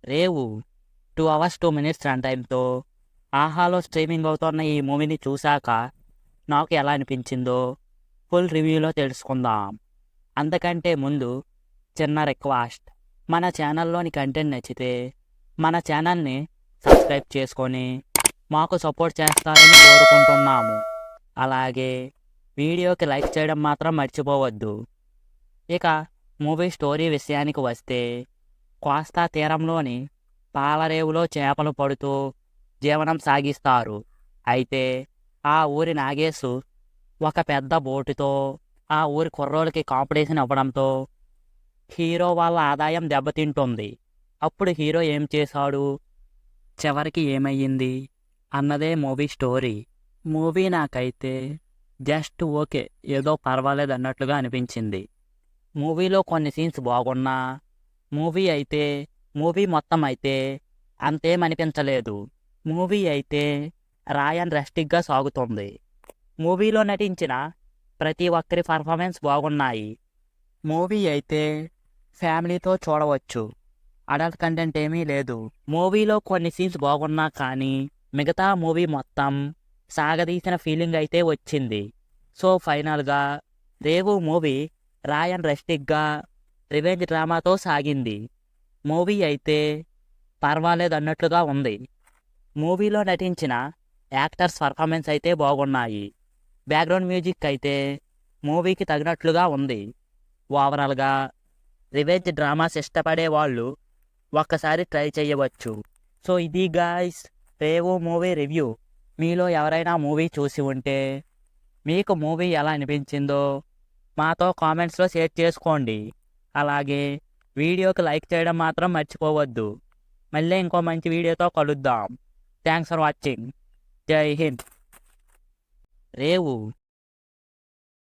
రేవు 2 hours 2 minutes run టైమ్‌తో ఆహాలో streaming అవుతున్న ఈ మూవీని చూశాక నాకు ఎలా అనిపించిందో ఫుల్ రివ్యూలో తెలుసుకుందాం. అంతకంటే ముందు చిన్న రిక్వెస్ట్. మన ఛానల్‌లోని కంటెంట్ నచ్చితే మన ఛానల్‌ని సబ్స్క్రైబ్ చేసుకొని మాకు సపోర్ట్ చేస్తారని కోరుకుంటున్నాము. అలాగే వీడియోకి లైక్ చేయడం మాత్రం మర్చిపోవద్దు. ఇక మూవీ స్టోరీ విషయానికి వస్తే కోస్తా తీరంలోని పాలరేవులో చేపలు పడుతూ జీవనం సాగిస్తారు. అయితే ఆ ఊరి నాగేశు ఒక పెద్ద బోటుతో ఆ ఊరి కుర్రోళ్ళకి కాంపిటీషన్ ఇవ్వడంతో హీరో వాళ్ళ ఆదాయం దెబ్బతింటుంది. అప్పుడు హీరో ఏం చేశాడు, చివరికి ఏమయ్యింది అన్నదే మూవీ స్టోరీ. మూవీ నాకైతే జస్ట్ ఓకే, ఏదో పర్వాలేదు అన్నట్లుగా అనిపించింది. మూవీలో కొన్ని సీన్స్ బాగున్నా మూవీ మొత్తం అయితే అంతేమనిపించలేదు. మూవీ అయితే రాయన్ రెస్టిక్గా సాగుతుంది. మూవీలో నటించిన ప్రతి ఒక్కరి పర్ఫార్మెన్స్ బాగున్నాయి. మూవీ అయితే ఫ్యామిలీతో చూడవచ్చు. అడల్ట్ కంటెంట్ ఏమీ లేదు. మూవీలో కొన్ని సీన్స్ బాగున్నా కానీ మిగతా మూవీ మొత్తం సాగదీసిన ఫీలింగ్ అయితే వచ్చింది. సో ఫైనల్గా రేవు మూవీ రాయన్ రెస్టిక్గా రివెంజ్ డ్రామాతో సాగింది. మూవీ అయితే పర్వాలేదు అన్నట్లుగా ఉంది. మూవీలో నటించిన యాక్టర్స్ పర్ఫార్మెన్స్ అయితే బాగున్నాయి. బ్యాక్గ్రౌండ్ మ్యూజిక్ అయితే మూవీకి తగినట్లుగా ఉంది. ఓవరాల్గా రివెంజ్ డ్రామాస్ ఇష్టపడే వాళ్ళు ఒక్కసారి ట్రై చేయవచ్చు. సో ఇది గాయ్స్ రేవు మూవీ రివ్యూ. మీలో ఎవరైనా మూవీ చూసి ఉంటే మీకు మూవీ ఎలా అనిపించిందో మాతో కామెంట్స్లో షేర్ చేసుకోండి. అలాగే వీడియోకి లైక్ చేయడం మాత్రం మర్చిపోవద్దు. మళ్ళీ ఇంకో మంచి వీడియోతో కలుద్దాం. Thanks for watching. జై హింద్. రేవు